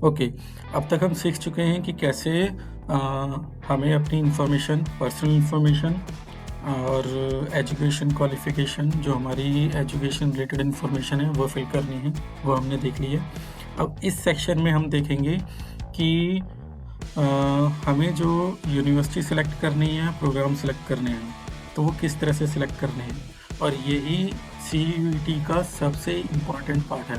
Okay, अब तक हम सीख चुके हैं कि कैसे हमें अपनी इन्फॉर्मेशन, पर्सनल इन्फॉर्मेशन और एजुकेशन क्वालिफ़िकेशन, जो हमारी एजुकेशन रिलेटेड इन्फॉर्मेशन है वो फिल करनी है, वो हमने देख ली है। अब इस सेक्शन में हम देखेंगे कि हमें जो यूनिवर्सिटी सेलेक्ट करनी है, प्रोग्राम सेलेक्ट करने हैं, तो वो किस तरह से सेलेक्ट करने हैं, और यही CUET का सबसे इम्पॉर्टेंट पार्ट है।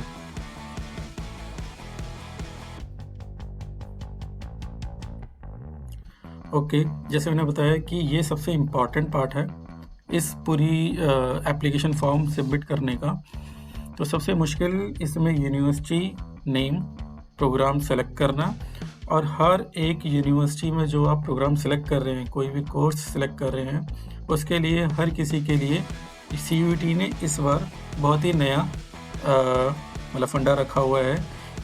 ओके, जैसे मैंने बताया कि ये सबसे इम्पॉर्टेंट पार्ट है इस पूरी एप्लीकेशन फॉर्म सबमिट करने का। तो सबसे मुश्किल इसमें यूनिवर्सिटी नेम, प्रोग्राम सेलेक्ट करना, और हर एक यूनिवर्सिटी में जो आप प्रोग्राम सेलेक्ट कर रहे हैं, कोई भी कोर्स सेलेक्ट कर रहे हैं, उसके लिए हर किसी के लिए CUET ने इस बार बहुत ही नया मतलब फंडा रखा हुआ है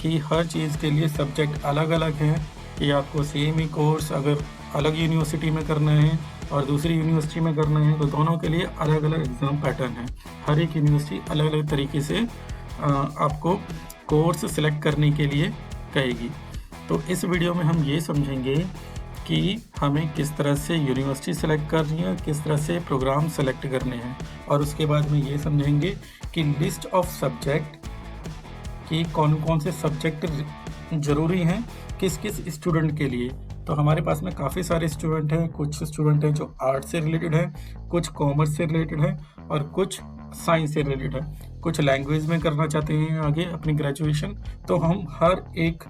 कि हर चीज़ के लिए सब्जेक्ट अलग अलग हैं, कि आपको सेम ही कोर्स अगर अलग यूनिवर्सिटी में करना है और दूसरी यूनिवर्सिटी में करना है, तो दोनों के लिए अलग अलग एग्ज़ाम पैटर्न है। हर एक यूनिवर्सिटी अलग अलग तरीके से आपको कोर्स सेलेक्ट करने के लिए कहेगी। तो इस वीडियो में हम ये समझेंगे कि हमें किस तरह से यूनिवर्सिटी सेलेक्ट करनी है, किस तरह से प्रोग्राम सेलेक्ट करने हैं, और उसके बाद में ये समझेंगे कि लिस्ट ऑफ सब्जेक्ट कि कौन कौन से सब्जेक्ट ज़रूरी हैं किस किस स्टूडेंट के लिए। तो हमारे पास में काफ़ी सारे स्टूडेंट हैं, कुछ स्टूडेंट हैं जो आर्ट से रिलेटेड हैं, कुछ कॉमर्स से रिलेटेड हैं, और कुछ साइंस से रिलेटेड है, कुछ लैंग्वेज में करना चाहते हैं आगे अपनी ग्रेजुएशन। तो हम हर एक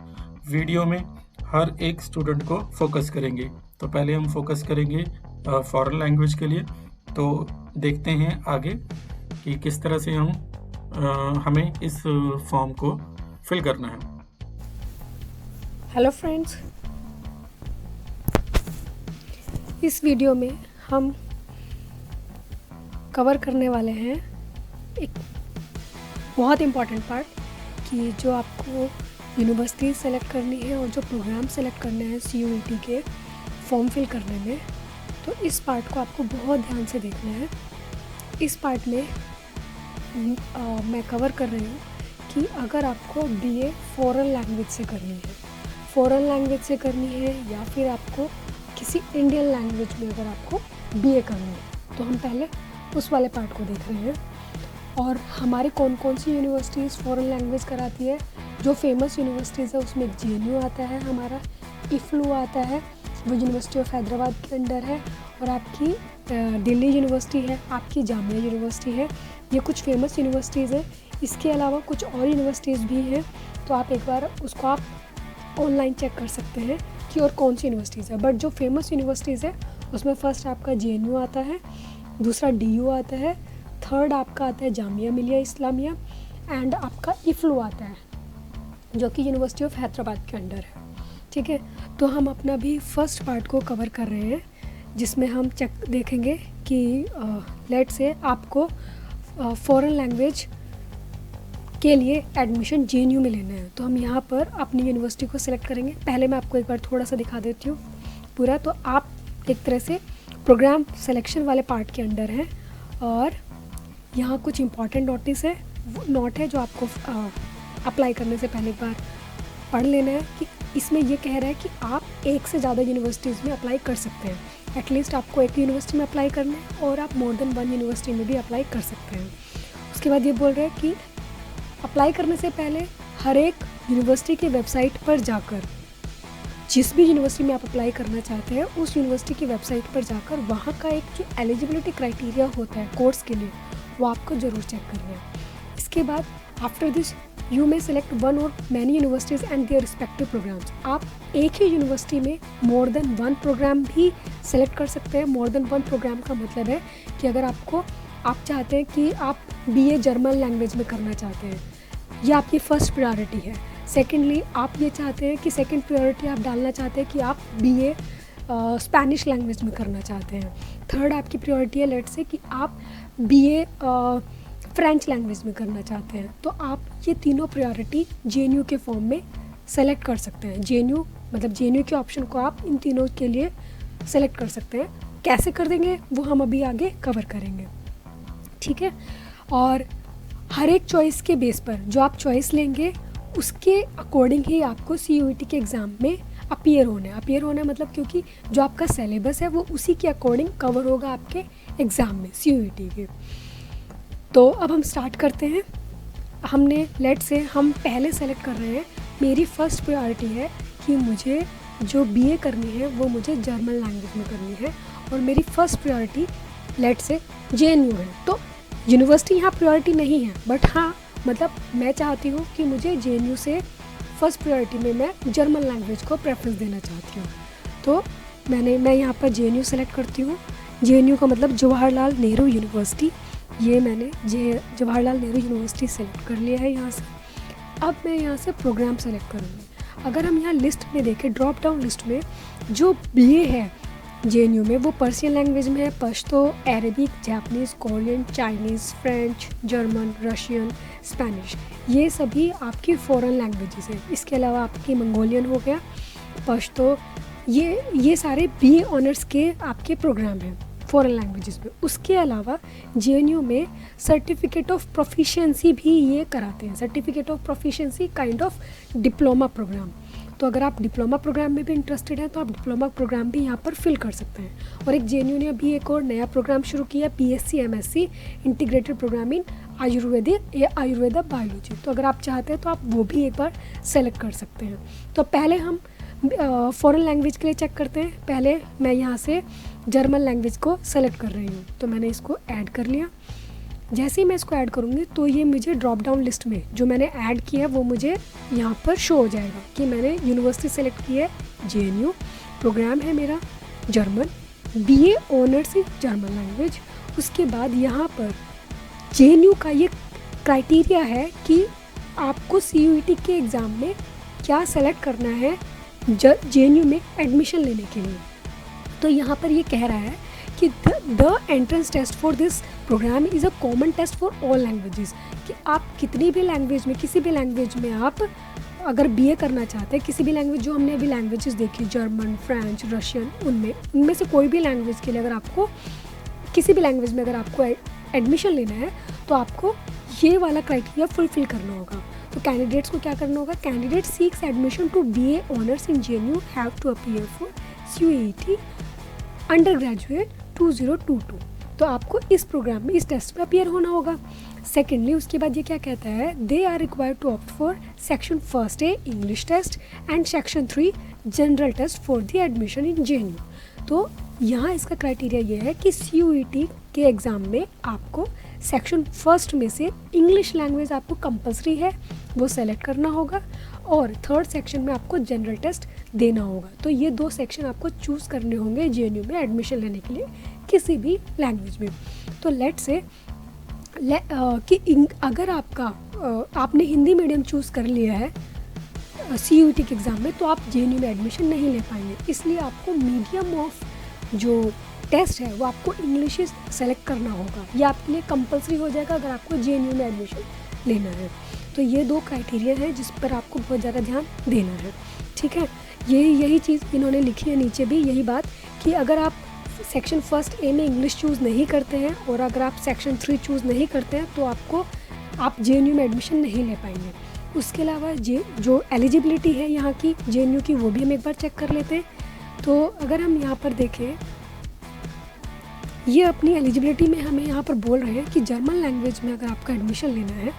वीडियो में हर एक स्टूडेंट को फोकस करेंगे। तो पहले हम फोकस करेंगे फॉरेन लैंग्वेज के लिए। तो देखते हैं आगे कि किस तरह से हमें इस फॉर्म को फिल करना है। हेलो फ्रेंड्स, इस वीडियो में हम कवर करने वाले हैं एक बहुत इम्पॉर्टेंट पार्ट कि जो आपको यूनिवर्सिटी सेलेक्ट करनी है और जो प्रोग्राम सेलेक्ट करने हैं CUET के फॉर्म फिल करने में। तो इस पार्ट को आपको बहुत ध्यान से देखना है। इस पार्ट में मैं कवर कर रही हूँ कि अगर आपको BA फॉरेन लैंग्वेज से करनी है, या फिर आपको किसी इंडियन लैंग्वेज में अगर आपको BA करनी है, तो हम पहले उस वाले पार्ट को देख रहे हैं। और हमारी कौन कौन सी यूनिवर्सिटीज़ फॉरेन लैंग्वेज कराती है। जो फेमस यूनिवर्सिटीज़ है उसमें JNU आता है, हमारा IFLU आता है, वो यूनिवर्सिटी ऑफ हैदराबाद के अंडर है, और आपकी दिल्ली यूनिवर्सिटी है, आपकी जामिया यूनिवर्सिटी है। ये कुछ फेमस यूनिवर्सिटीज़ हैं। इसके अलावा कुछ और यूनिवर्सिटीज़ भी हैं, तो आप एक बार उसको आप ऑनलाइन चेक कर सकते हैं कि और कौन सी यूनिवर्सिटीज़ है। बट जो फेमस यूनिवर्सिटीज़ है उसमें फर्स्ट आपका JNU आता है, दूसरा DU आता है, थर्ड आपका आता है जामिया मिलिया इस्लामिया, एंड आपका IFLU आता है जो कि यूनिवर्सिटी ऑफ हैदराबाद के अंडर है। ठीक है, तो हम अपना भी फर्स्ट पार्ट को कवर कर रहे हैं, जिसमें हम चेक देखेंगे कि लेट से आपको फॉरेन लैंग्वेज के लिए एडमिशन JNU में लेना है। तो हम यहाँ पर अपनी यूनिवर्सिटी को सिलेक्ट करेंगे। पहले मैं आपको एक बार थोड़ा सा दिखा देती हूँ पूरा। तो आप एक तरह से प्रोग्राम सिलेक्शन वाले पार्ट के अंडर हैं, और यहाँ कुछ इंपॉर्टेंट नोट है जो आपको अप्लाई करने से पहले एक बार पढ़ लेना है कि इसमें ये कह रहा है कि आप एक से ज़्यादा यूनिवर्सिटीज़ में अप्लाई कर सकते हैं। एटलीस्ट आपको एक यूनिवर्सिटी में अप्लाई करना है, और आप मोर देन वन यूनिवर्सिटी में भी अप्लाई कर सकते हैं। उसके बाद ये बोल रहे हैं कि अप्लाई करने से पहले हर एक यूनिवर्सिटी के वेबसाइट पर जाकर, जिस भी यूनिवर्सिटी में आप अप्लाई करना चाहते हैं उस यूनिवर्सिटी की वेबसाइट पर जाकर वहाँ का एक जो एलिजिबिलिटी क्राइटेरिया होता है कोर्स के लिए, वो आपको ज़रूर चेक करना है। इसके बाद after this you may select one or many universities and their respective programmes. आप एक ही यूनिवर्सिटी में मोर देन वन प्रोग्राम भी सेलेक्ट कर सकते हैं। मोर देन वन प्रोग्राम का मतलब है कि अगर आप चाहते हैं कि आप BA जर्मन लैंग्वेज में करना चाहते हैं, ये आपकी फ़र्स्ट प्रायोरिटी है। सेकेंडली आप ये चाहते हैं कि सेकेंड प्रायोरिटी आप डालना चाहते हैं कि आप BA स्पेनिश लैंग्वेज में करना चाहते हैं। थर्ड आपकी प्रायोरिटी है लेट से कि आप BA फ्रेंच लैंग्वेज में करना चाहते हैं। तो आप ये तीनों प्रायोरिटी JNU के फॉर्म में सेलेक्ट कर सकते हैं। JNU के ऑप्शन को आप इन तीनों के लिए सेलेक्ट कर सकते हैं। कैसे कर देंगे वो हम अभी आगे कवर करेंगे। ठीक है, और हर एक चॉइस के बेस पर जो आप चॉइस लेंगे उसके अकॉर्डिंग ही आपको CUET के एग्ज़ाम में अपीयर होना है मतलब क्योंकि जो आपका सिलेबस है वो उसी के अकॉर्डिंग कवर होगा आपके एग्ज़ाम में CUET के। तो अब हम स्टार्ट करते हैं। हमने लेट से हम पहले सेलेक्ट कर रहे हैं, मेरी फ़र्स्ट प्रायोरिटी है कि मुझे जो BA करनी है वो मुझे जर्मन लैंग्वेज में करनी है और मेरी फ़र्स्ट प्रायोरिटी लेट से JNU है। तो यूनिवर्सिटी यहाँ प्रायोरिटी नहीं है, बट हाँ मतलब मैं चाहती हूँ कि मुझे JNU से फर्स्ट प्रायोरिटी में मैं जर्मन लैंग्वेज को प्रेफरेंस देना चाहती हूँ। तो मैं यहाँ पर JNU सेलेक्ट करती हूँ। JNU का मतलब जवाहरलाल नेहरू यूनिवर्सिटी। ये मैंने जवाहरलाल नेहरू यूनिवर्सिटी सेलेक्ट कर लिया है यहाँ से। अब मैं यहाँ से प्रोग्राम सेलेक्ट करूँगी। अगर हम यहाँ लिस्ट में देखें, ड्रॉप डाउन लिस्ट में जो BA है JNU में वो पर्शियन लैंग्वेज में है, Pashto, Arabic, Japanese, Korean, Chinese, French, German, Russian, Spanish, ये सभी आपकी फ़ॉरेन लैंग्वेजेस हैं। इसके अलावा आपकी मंगोलियन हो गया, पश्तो, ये सारे BA ऑनर्स के आपके प्रोग्राम हैं फ़ॉरेन लैंग्वेजेस में। उसके अलावा JNU में सर्टिफिकेट ऑफ प्रोफिशिएंसी भी ये कराते हैं। Certificate of proficiency kind of diploma programme. तो अगर आप डिप्लोमा प्रोग्राम में भी इंटरेस्टेड हैं तो आप डिप्लोमा प्रोग्राम भी यहाँ पर फिल कर सकते हैं। और एक JNU ने अभी एक और नया प्रोग्राम शुरू किया, PSc MSc इंटीग्रेटेड प्रोग्राम इन आयुर्वेदा बायोलॉजी। तो अगर आप चाहते हैं तो आप वो भी एक बार सेलेक्ट कर सकते हैं। तो पहले हम फ़ॉरेन लैंग्वेज के लिए चेक करते हैं। पहले मैं यहाँ से जर्मन लैंग्वेज को सेलेक्ट कर रही हूँ, तो मैंने इसको ऐड कर लिया। जैसे ही मैं इसको ऐड करूँगी तो ये मुझे ड्रॉप डाउन लिस्ट में जो मैंने ऐड किया है वो मुझे यहाँ पर शो हो जाएगा कि मैंने यूनिवर्सिटी सेलेक्ट की है JNU, प्रोग्राम है मेरा German, BA honours in German language. उसके बाद यहाँ पर JNU का ये क्राइटेरिया है कि आपको CUET के एग्ज़ाम में क्या सेलेक्ट करना है JNU में एडमिशन लेने के लिए। तो यहाँ पर ये कह रहा है कि the entrance test for this programme is a common test for all languages, कि आप कितनी भी लैंग्वेज में, किसी भी लैंग्वेज में आप अगर BA करना चाहते हैं, किसी भी लैंग्वेज जो हमने अभी लैंग्वेजेस देखी, जर्मन, फ्रेंच, रशियन, उनमें से कोई भी लैंग्वेज के लिए अगर आपको किसी भी लैंग्वेज में अगर आपको एडमिशन लेना है तो आपको ये वाला क्राइटेरिया फुलफिल करना होगा। तो कैंडिडेट्स को क्या करना होगा, candidate seeks admission to BA honours in JNU have to appear for CUET undergraduate 2022। तो आपको इस प्रोग्राम में, इस टेस्ट में अपीयर होना होगा। सेकेंडली उसके बाद ये क्या कहता है, they are required to opt for section 1A English test and section 3 general test for the admission in JNU। तो यहाँ इसका क्राइटेरिया ये है कि CUET के एग्ज़ाम में आपको सेक्शन 1 में से इंग्लिश लैंग्वेज आपको कंपलसरी है, वो सेलेक्ट करना होगा, और थर्ड सेक्शन में आपको जनरल टेस्ट देना होगा। तो ये 2 सेक्शन आपको चूज़ करने होंगे JNU में एडमिशन लेने के लिए किसी भी लैंग्वेज में। तो लेट से कि अगर आपने हिंदी मीडियम चूज़ कर लिया है CUET के एग्ज़ाम में, तो आप JNU में एडमिशन नहीं ले पाएंगे। इसलिए आपको मीडियम ऑफ जो टेस्ट है वो आपको इंग्लिश सेलेक्ट करना होगा। ये आपके लिए कंपलसरी हो जाएगा अगर आपको JNU में एडमिशन लेना है। तो ये 2 क्राइटेरिया हैं जिस पर आपको बहुत ज़्यादा ध्यान देना है, ठीक है। यही चीज़ इन्होंने लिखी है नीचे भी, यही बात कि अगर आप सेक्शन 1A में इंग्लिश चूज़ नहीं करते हैं और अगर आप सेक्शन 3 चूज़ नहीं करते हैं तो आप JNU में एडमिशन नहीं ले पाएंगे। उसके अलावा जो एलिजिबिलिटी है यहाँ की JNU की, वो भी हम एक बार चेक कर लेते हैं। तो अगर हम यहाँ पर देखें, ये अपनी एलिजिबिलिटी में हमें यहाँ पर बोल रहे हैं कि जर्मन लैंग्वेज में अगर आपका एडमिशन लेना है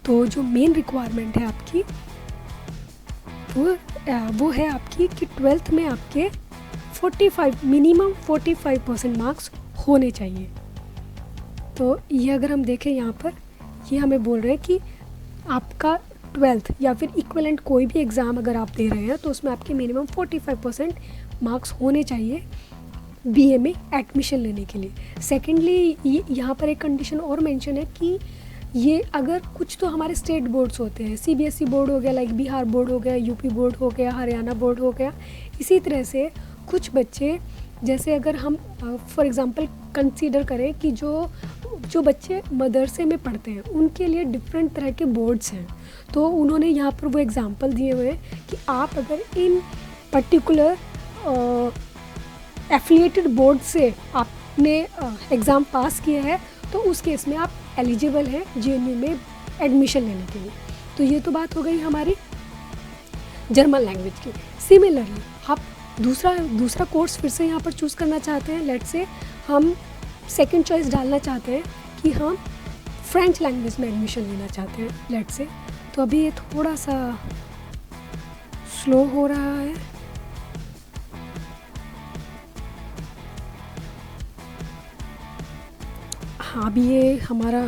तो जो मेन रिक्वायरमेंट है आपकी वो है आपकी कि 12th में आपके 45% मार्क्स होने चाहिए। तो ये अगर हम देखें यहाँ पर, ये हमें बोल रहे हैं कि आपका 12th या फिर इक्विवेलेंट कोई भी एग्ज़ाम अगर आप दे रहे हैं तो उसमें आपके मिनिमम 45% मार्क्स होने चाहिए BA में एडमिशन लेने के लिए। सेकेंडली यहाँ पर एक कंडीशन और मेंशन है कि ये अगर कुछ तो हमारे स्टेट बोर्ड्स होते हैं, CBSE बोर्ड हो गया, लाइक बिहार बोर्ड हो गया, UP बोर्ड हो गया, हरियाणा बोर्ड हो गया। इसी तरह से कुछ बच्चे, जैसे अगर हम फॉर एग्ज़ाम्पल कंसीडर करें कि जो बच्चे मदरसे में पढ़ते हैं उनके लिए डिफरेंट तरह के बोर्ड्स हैं। तो उन्होंने यहाँ पर वो एग्ज़ाम्पल दिए हुए हैं कि आप अगर इन पर्टिकुलर एफिलिएटेड बोर्ड से आपने एग्ज़ाम पास किया है तो उस केस में आप एलिजिबल हैं JNU में एडमिशन लेने के लिए। तो ये तो बात हो गई हमारी जर्मन लैंग्वेज की। सिमिलरली आप दूसरा कोर्स फिर से यहाँ पर चूज़ करना चाहते हैं, लेट्स से हम सेकंड चॉइस डालना चाहते हैं कि हम फ्रेंच लैंग्वेज में एडमिशन लेना चाहते हैं, लेट्स से। तो अभी ये थोड़ा सा स्लो हो रहा है। हाँ, अभी ये हमारा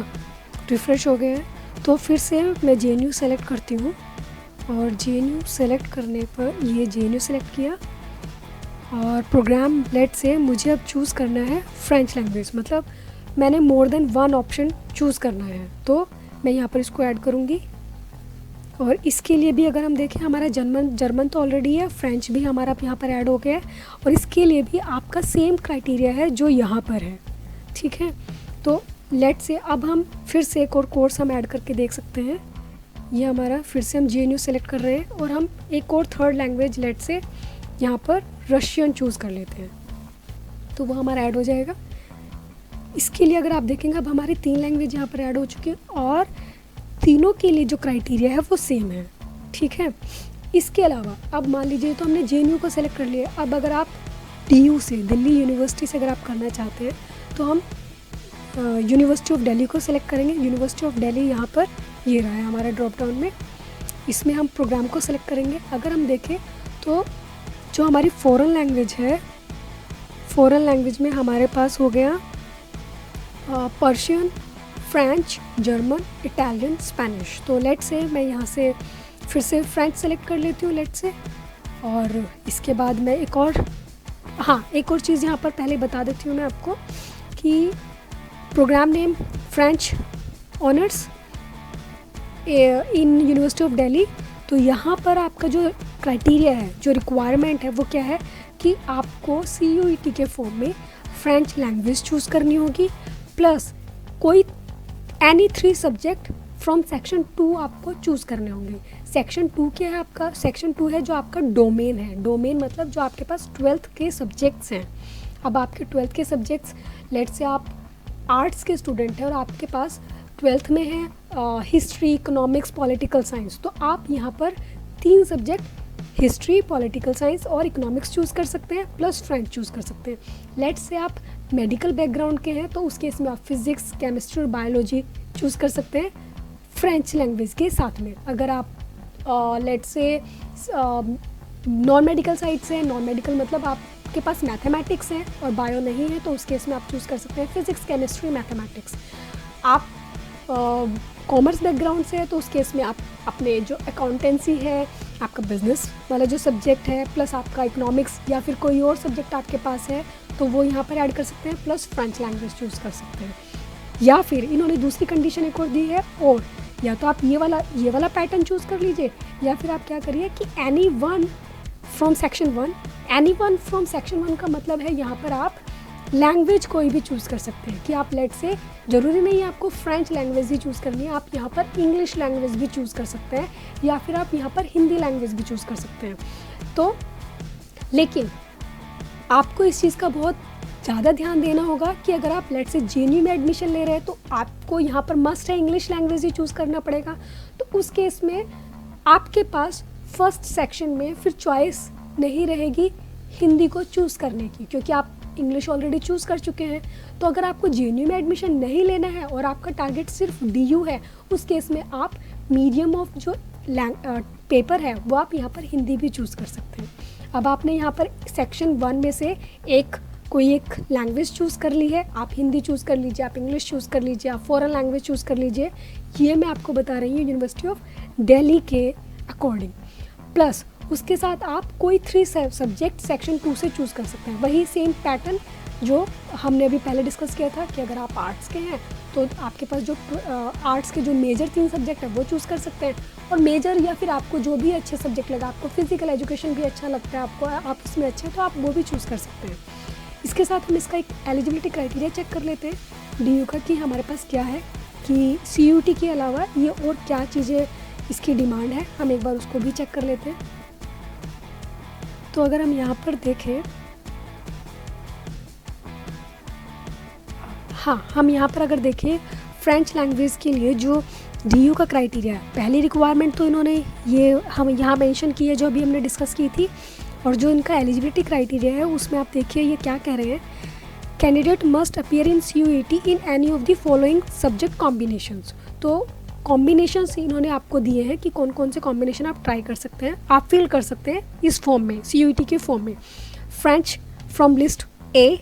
रिफ़्रेश हो गया है। तो फिर से मैं JNU सेलेक्ट करती हूँ और JNU सेलेक्ट करने पर ये JNU सेलेक्ट किया और प्रोग्राम लेट से मुझे अब चूज़ करना है फ्रेंच लैंग्वेज, मतलब मैंने मोर देन वन ऑप्शन चूज़ करना है। तो मैं यहाँ पर इसको ऐड करूँगी और इसके लिए भी अगर हम देखें हमारा जर्मन तो ऑलरेडी है, फ्रेंच भी हमारा यहाँ पर ऐड हो गया है और इसके लिए भी आपका सेम क्राइटेरिया है जो यहाँ पर है, ठीक है। तो लेट से अब हम फिर से एक और कोर्स हम ऐड करके देख सकते हैं। ये हमारा फिर से हम JNU सेलेक्ट कर रहे हैं और हम एक और थर्ड लैंग्वेज लेट से यहाँ पर रशियन चूज़ कर लेते हैं, तो वो हमारा ऐड हो जाएगा। इसके लिए अगर आप देखेंगे अब हमारी 3 लैंग्वेज यहाँ पर ऐड हो चुकी है और तीनों के लिए जो क्राइटेरिया है वो सेम है, ठीक है। इसके अलावा अब मान लीजिए तो हमने JNU को सेलेक्ट कर लिया। अब अगर आप DU से, दिल्ली यूनिवर्सिटी से अगर आप करना चाहते हैं तो हम यूनिवर्सिटी ऑफ दिल्ली को सेलेक्ट करेंगे। यूनिवर्सिटी ऑफ दिल्ली यहाँ पर ये रहा है हमारे ड्रॉप डाउन में, इसमें हम प्रोग्राम को सेलेक्ट करेंगे। अगर हम देखें तो जो हमारी फॉरेन लैंग्वेज है, फॉरेन लैंग्वेज में हमारे पास हो गया Persian, French, German, Italian, Spanish. तो लेट से मैं यहाँ से फिर से फ्रेंच सेलेक्ट कर लेती हूँ लेट से। और इसके बाद मैं एक और चीज़ यहाँ पर पहले बता देती हूँ मैं आपको कि programme name French honours in university of Delhi. तो यहाँ पर आपका जो क्राइटेरिया है, जो रिक्वायरमेंट है वो क्या है कि आपको CUET के फॉर्म में फ्रेंच लैंग्वेज चूज़ करनी होगी प्लस कोई एनी 3 सब्जेक्ट फ्रॉम सेक्शन 2 आपको चूज़ करने होंगे। सेक्शन 2 क्या है आपका? सेक्शन 2 है जो आपका डोमेन है। डोमेन मतलब जो आपके पास 12th के सब्जेक्ट्स हैं। अब आपके 12th के सब्जेक्ट्स, लेट से आप आर्ट्स के स्टूडेंट हैं और आपके पास 12th में है हिस्ट्री, इकोनॉमिक्स, पॉलिटिकल साइंस, तो आप यहाँ पर 3 सब्जेक्ट हिस्ट्री, पॉलिटिकल साइंस और इकोनॉमिक्स चूज़ कर सकते हैं प्लस फ्रेंच चूज़ कर सकते हैं। लेट्स से आप मेडिकल बैकग्राउंड के हैं तो उस केस में आप फिज़िक्स, केमिस्ट्री और बायोलॉजी चूज़ कर सकते हैं फ्रेंच लैंग्वेज के साथ में। अगर आप let's say non medical side से, नॉन मेडिकल मतलब आपके पास मैथमेटिक्स है और बायो नहीं है, तो उस केस में आप चूज़ कर सकते हैं फिज़िक्स, केमिस्ट्री, मैथमेटिक्स। आप कॉमर्स बैकग्राउंड से है तो उस केस में आप अपने जो अकाउंटेंसी है, आपका बिजनेस वाला जो सब्जेक्ट है प्लस आपका इकोनॉमिक्स या फिर कोई और सब्जेक्ट आपके पास है तो वो यहाँ पर ऐड कर सकते हैं प्लस फ्रेंच लैंग्वेज चूज़ कर सकते हैं। या फिर इन्होंने दूसरी कंडीशन एक और दी है, और या तो आप ये वाला पैटर्न चूज़ कर लीजिए या फिर आप क्या करिए कि any one from section 1। Any one from section 1 का मतलब है यहाँ पर आप लैंग्वेज कोई भी चूज़ कर सकते हैं कि आप लेट से ज़रूरी नहीं है आपको फ्रेंच लैंग्वेज ही चूज़ करनी है, आप यहाँ पर इंग्लिश लैंग्वेज भी चूज़ कर सकते हैं या फिर आप यहाँ पर हिंदी लैंग्वेज भी चूज़ कर सकते हैं। तो लेकिन आपको इस चीज़ का बहुत ज़्यादा ध्यान देना होगा कि अगर आप लेट से JNU में एडमिशन ले रहे हैं तो आपको यहाँ पर मस्ट है इंग्लिश लैंग्वेज ही चूज़ करना पड़ेगा। तो उस केस में आपके पास फर्स्ट सेक्शन में फिर चॉइस नहीं रहेगी हिंदी को चूज़ करने की, क्योंकि आप इंग्लिश ऑलरेडी चूज़ कर चुके हैं। तो अगर आपको JNU में एडमिशन नहीं लेना है और आपका टारगेट सिर्फ DU है, उस केस में आप मीडियम ऑफ जो पेपर है वो आप यहाँ पर हिंदी भी चूज़ कर सकते हैं। अब आपने यहाँ पर सेक्शन 1 में से कोई एक लैंग्वेज चूज़ कर ली है, आप हिंदी चूज़ कर लीजिए, आप इंग्लिश चूज़ कर लीजिए, आप फॉरेन लैंग्वेज चूज़ कर लीजिए। ये मैं आपको बता रही हूँ यूनिवर्सिटी ऑफ दिल्ली के अकॉर्डिंग। प्लस उसके साथ आप कोई 3 सब्जेक्ट सेक्शन 2 से चूज़ कर सकते हैं। वही सेम पैटर्न जो हमने अभी पहले डिस्कस किया था कि अगर आप आर्ट्स के हैं तो आपके पास जो आर्ट्स के जो मेजर 3 सब्जेक्ट है वो चूज़ कर सकते हैं, और मेजर या फिर आपको जो भी अच्छे सब्जेक्ट लगा, आपको फिजिकल एजुकेशन भी अच्छा लगता है, आपको आप उसमें अच्छे हैं तो आप वो भी चूज़ कर सकते हैं। इसके साथ हम इसका एक एलिजिबिलिटी क्राइटेरिया चेक कर लेते हैं DU का कि हमारे पास क्या है, कि CUET के अलावा ये और क्या चीज़ें इसकी डिमांड है, हम एक बार उसको भी चेक कर लेते हैं। तो अगर हम यहाँ पर देखें, हाँ हम यहाँ पर अगर देखें फ्रेंच लैंग्वेज के लिए जो DU का क्राइटेरिया, पहली रिक्वायरमेंट तो इन्होंने ये हम यहाँ मेंशन की है जो अभी हमने डिस्कस की थी, और जो इनका एलिजिबिलिटी क्राइटेरिया है उसमें आप देखिए ये क्या कह रहे हैं, candidate must appear in CUET in any of the following subject combinations. तो कॉम्बिनेशंस इन्होंने आपको दिए हैं कि कौन कौन से कॉम्बिनेशन आप ट्राई कर सकते हैं, आप फिल कर सकते हैं इस फॉर्म में, CUET के फॉर्म में। French from list A,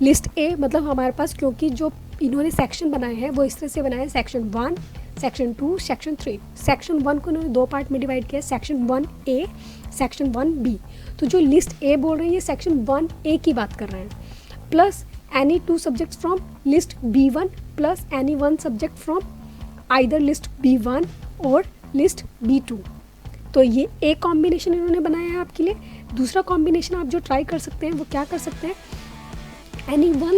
list A मतलब हमारे पास, क्योंकि जो इन्होंने सेक्शन बनाए हैं वो इस तरह से बनाए हैं, सेक्शन 1, सेक्शन 2, सेक्शन 3। सेक्शन 1 को इन्होंने 2 पार्ट में डिवाइड किया, सेक्शन 1A, सेक्शन 1B। तो जो लिस्ट ए बोल रहे हैं ये सेक्शन 1A की बात कर रहे हैं। Plus any 2 subjects from list B1 plus any 1 subject from either list B1 और लिस्ट B2। तो ये एक कॉम्बिनेशन इन्होंने बनाया है आपके लिए। दूसरा कॉम्बिनेशन आप जो ट्राई कर सकते हैं वो क्या कर सकते हैं, any one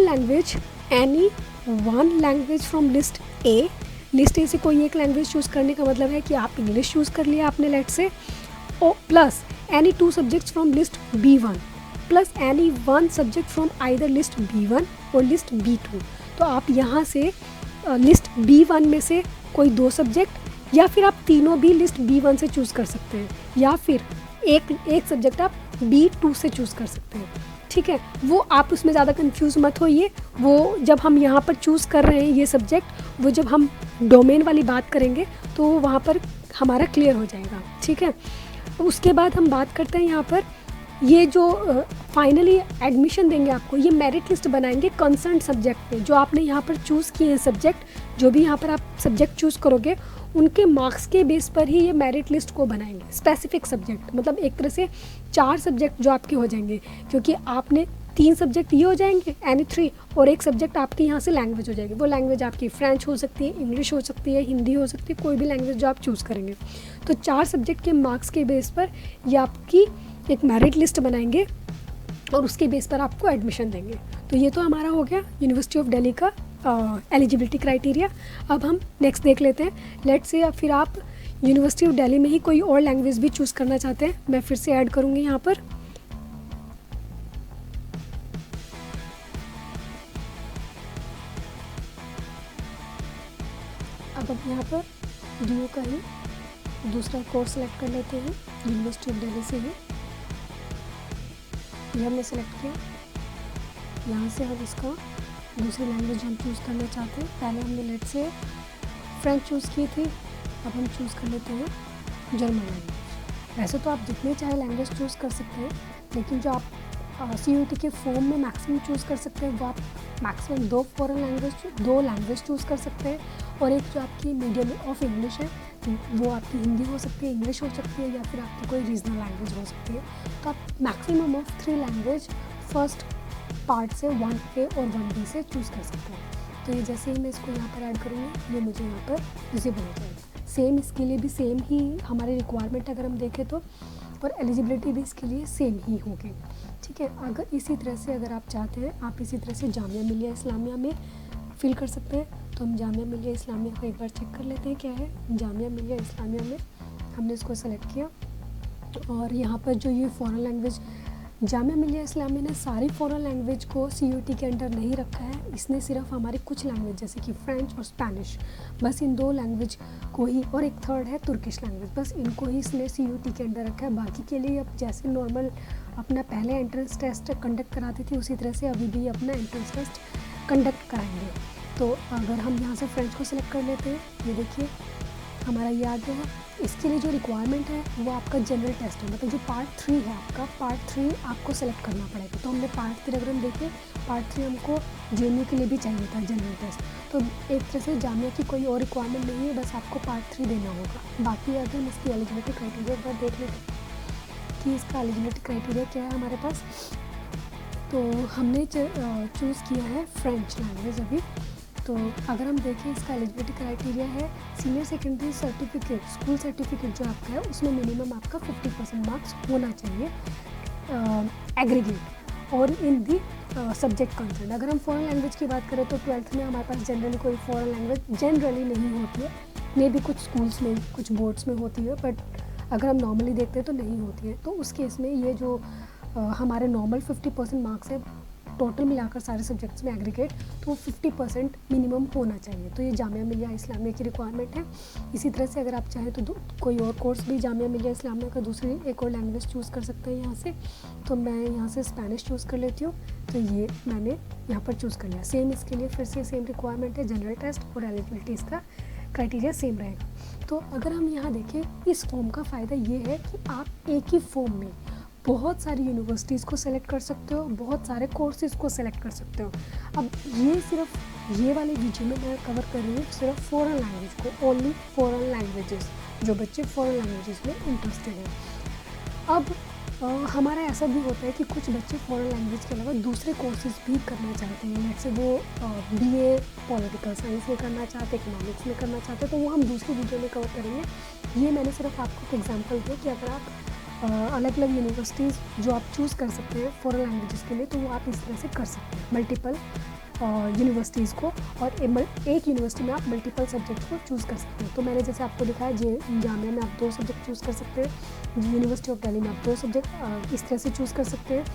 language from list A. List A से कोई एक लैंग्वेज चूज़ करने का मतलब है कि आप इंग्लिश चूज़ कर लिया आपने let's say, O plus any 2 subjects from list B1 plus any 1 subject from either list B1 और लिस्ट B2। तो आप यहाँ से लिस्ट B1 में से कोई 2 सब्जेक्ट या फिर आप तीनों भी लिस्ट B1 से चूज़ कर सकते हैं, या फिर एक सब्जेक्ट आप B2 से चूज़ कर सकते हैं। ठीक है, वो आप उसमें ज़्यादा कंफ्यूज मत होइए। वो जब हम यहाँ पर चूज़ कर रहे हैं ये सब्जेक्ट, वो जब हम डोमेन वाली बात करेंगे तो वहाँ पर हमारा क्लियर हो जाएगा। ठीक है, उसके बाद हम बात करते हैं यहाँ पर ये जो फाइनली एडमिशन देंगे आपको, ये मेरिट लिस्ट बनाएंगे कंसर्न सब्जेक्ट पे। जो आपने यहाँ पर चूज़ किए हैं सब्जेक्ट, जो भी यहाँ पर आप सब्जेक्ट चूज़ करोगे उनके मार्क्स के बेस पर ही ये मेरिट लिस्ट को बनाएंगे। स्पेसिफिक सब्जेक्ट मतलब एक तरह से 4 सब्जेक्ट जो आपके हो जाएंगे, क्योंकि आपने 3 सब्जेक्ट ये हो जाएंगे एनी 3, और एक सब्जेक्ट आपकी यहाँ से लैंग्वेज हो जाएगी। वो लैंग्वेज आपकी फ्रेंच हो सकती है, इंग्लिश हो सकती है, हिंदी हो सकती है, कोई भी लैंग्वेज जो आप चूज़ करेंगे। तो 4 सब्जेक्ट के मार्क्स के बेस पर ये आपकी एक मेरिट लिस्ट बनाएंगे और उसके बेस पर आपको एडमिशन देंगे। तो ये तो हमारा हो गया यूनिवर्सिटी ऑफ दिल्ली का एलिजिबिलिटी क्राइटेरिया। अब हम नेक्स्ट देख लेते हैं। लेट्स से फिर आप यूनिवर्सिटी ऑफ दिल्ली में ही कोई और लैंग्वेज भी चूज़ करना चाहते हैं, मैं फिर से ऐड करूँगी यहाँ पर। अब यहाँ पर DU का ही दूसरा कोर्स सेलेक्ट कर लेते हैं यूनिवर्सिटी ऑफ दिल्ली से ही। ये हमने सेलेक्ट किया, यहाँ से हम इसका दूसरी लैंग्वेज हम चूज़ करना चाहते हैं। पहले हमने लेट से फ्रेंच चूज़ की थी, अब हम चूज़ कर लेते हैं जर्मन लैंग्वेज। वैसे तो आप जितने चाहे लैंग्वेज चूज़ कर सकते हैं, लेकिन जो आप CUET के फॉर्म में मैक्सिमम चूज़ कर सकते हैं वो आप मैक्सिमम 2 लैंग्वेज चूज़ कर सकते हैं, और एक जो आपकी मीडियम ऑफ इंग्लिश है वो आपकी हिंदी हो सकती है, इंग्लिश हो सकती है, या फिर आपकी कोई रीजनल लैंग्वेज हो सकती है। तो आप maximum of 3 language first part से 1A और 1B से चूज़ कर सकते हैं। तो ये जैसे ही मैं इसको यहाँ पर ऐड करूँगी ये मुझे यहाँ पर विजिबल हो जाएगा। सेम इसके लिए भी सेम ही हमारी रिक्वायरमेंट अगर हम देखें तो, और एलिजिबिलिटी भी इसके लिए सेम ही होगी। ठीक है, अगर इसी तरह से अगर आप चाहते हैं आप इसी तरह से जामिया मिलिया इस्लामिया में फिल कर सकते हैं। तो हम जामिया मिलिया इस्लामिया को एक बार चेक कर लेते हैं क्या है। जामिया मिलिया इस्लामिया में हमने इसको सेलेक्ट किया, और यहाँ पर जो ये फॉरेन लैंग्वेज, जामिया मिलिया इस्लामिया ने सारी फॉरेन लैंग्वेज को CUET के अंडर नहीं रखा है। इसने सिर्फ हमारी कुछ लैंग्वेज जैसे कि फ्रेंच और स्पेनिश, बस इन 2 लैंग्वेज को ही, और एक थर्ड है तुर्किश लैंग्वेज, बस इनको ही इसने CUET के अंडर रखा है। बाकी के लिए अब जैसे नॉर्मल अपना पहले एंट्रेंस टेस्ट कंडक्ट कराती थी उसी तरह से अभी भी अपना एंट्रेंस टेस्ट कंडक्ट कराएंगे। तो अगर हम यहाँ से फ्रेंच को सिलेक्ट कर लेते हैं, ये देखिए हमारा ये आ गया है। इसके लिए जो रिक्वायरमेंट है वो आपका जनरल टेस्ट है, मतलब जो पार्ट 3 है आपका, पार्ट 3 आपको सेलेक्ट करना पड़ेगा। तो हमने पार्ट 3 अगर हम देखें, पार्ट 3 हमको JNU के लिए भी चाहिए था जनरल टेस्ट। तो एक तरह से जामिया की कोई और रिक्वायरमेंट नहीं है, बस आपको पार्ट 3 देना होगा। बाकी अगर हम इसकी एलिजिबिलिटी क्राइटेरिया एक बार देख लेते हैं कि इसका एलिजिबिलिटी क्राइटेरिया क्या है हमारे पास। तो हमने चूज़ किया है फ्रेंच लैंग्वेज अभी। तो अगर हम देखें इसका एलिजिबिलिटी क्राइटेरिया है senior secondary certificate, school certificate जो आपका है उसमें मिनिमम आपका 50% मार्क्स होना चाहिए एग्रीगेट, और इन दी सब्जेक्ट कंसर्न। अगर हम फॉरेन लैंग्वेज की बात करें तो 12th में हमारे पास जनरली कोई फॉरेन लैंग्वेज जनरली नहीं होती है, मे भी कुछ स्कूल्स में कुछ बोर्ड्स में होती है, बट अगर हम नॉर्मली देखते हैं तो नहीं होती है। तो उस केस में ये जो हमारे नॉर्मल 50% मार्क्स है टोटल मिलाकर सारे सब्जेक्ट्स में एग्रीगेट, तो वो 50% मिनिमम होना चाहिए। तो ये जामिया मिलिया इस्लामिया की रिक्वायरमेंट है। इसी तरह से अगर आप चाहें तो कोई और कोर्स भी जामिया मिलिया इस्लामिया का दूसरी एक और लैंग्वेज चूज़ कर सकते हैं यहाँ से। तो मैं यहाँ से स्पेनिश चूज़ कर लेती हूँ, तो ये मैंने यहाँ पर चूज़ कर लिया। सेम इसके लिए फिर से सेम रिक्वायरमेंट है, जनरल टेस्ट और एलिजिबिलिटी इसका क्राइटेरिया सेम रहेगा। तो अगर हम यहाँ देखें, इस फॉर्म का फ़ायदा ये है कि आप एक ही फॉर्म में बहुत सारी यूनिवर्सिटीज़ को सेलेक्ट कर सकते हो, बहुत सारे कोर्सेज़ को सेलेक्ट कर सकते हो। अब ये सिर्फ ये वाले वीडियो में मैं कवर कर रही हूँ सिर्फ फॉरेन लैंग्वेज को, ओनली फॉरेन लैंग्वेजेस, जो बच्चे फॉरेन लैंग्वेजेस में इंटरेस्टेड हैं। अब हमारा ऐसा भी होता है कि कुछ बच्चे फॉरेन लैंग्वेज के अलावा दूसरे कोर्सेज भी करना चाहते हैं, जैसे वो बीए पॉलिटिकल साइंस में करना चाहते हैं, इकोनॉमिक्स में करना चाहते हैं, तो वो हम दूसरी वीडियो में कवर करेंगे। ये मैंने सिर्फ आपको एक एग्जांपल दिया कि अगर आप अलग अलग यूनिवर्सिटीज़ जो आप चूज़ कर सकते हैं फॉरेन लैंग्वेजेस के लिए, तो वो आप इस तरह से कर सकते हैं मल्टीपल यूनिवर्सिटीज़ को, और एक यूनिवर्सिटी में आप मल्टीपल सब्जेक्ट को चूज़ कर सकते हैं। तो मैंने जैसे आपको दिखाया, जामिया में आप 2 सब्जेक्ट चूज़ कर सकते हैं, यूनिवर्सिटी ऑफ दिल्ली में आप 2 सब्जेक्ट इस तरह से चूज़ कर सकते हैं।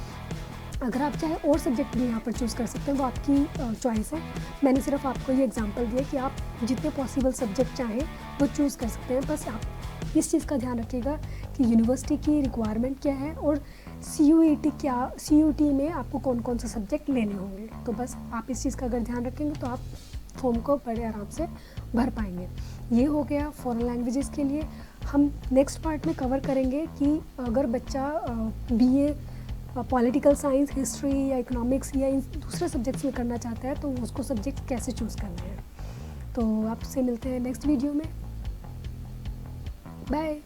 अगर आप चाहे और सब्जेक्ट भी यहाँ पर चूज़ कर सकते हैं, वो आपकी चॉइस है। मैंने सिर्फ आपको ये एग्जांपल दिया कि आप जितने पॉसिबल सब्जेक्ट चाहें वो चूज़ कर सकते हैं। बस आप इस चीज़ का ध्यान रखिएगा कि यूनिवर्सिटी की रिक्वायरमेंट क्या है और CUET में आपको कौन कौन से सब्जेक्ट लेने होंगे। तो बस आप इस चीज़ का अगर ध्यान रखेंगे तो आप फॉर्म को बड़े आराम से भर पाएंगे। ये हो गया फॉरेन लैंग्वेजेस के लिए। हम नेक्स्ट पार्ट में कवर करेंगे कि अगर बच्चा BA पॉलिटिकल साइंस, हिस्ट्री या इकोनॉमिक्स या इन दूसरे सब्जेक्ट्स में करना चाहता है, तो उसको सब्जेक्ट कैसे चूज़ करना है। तो आपसे मिलते हैं नेक्स्ट वीडियो में। बाय।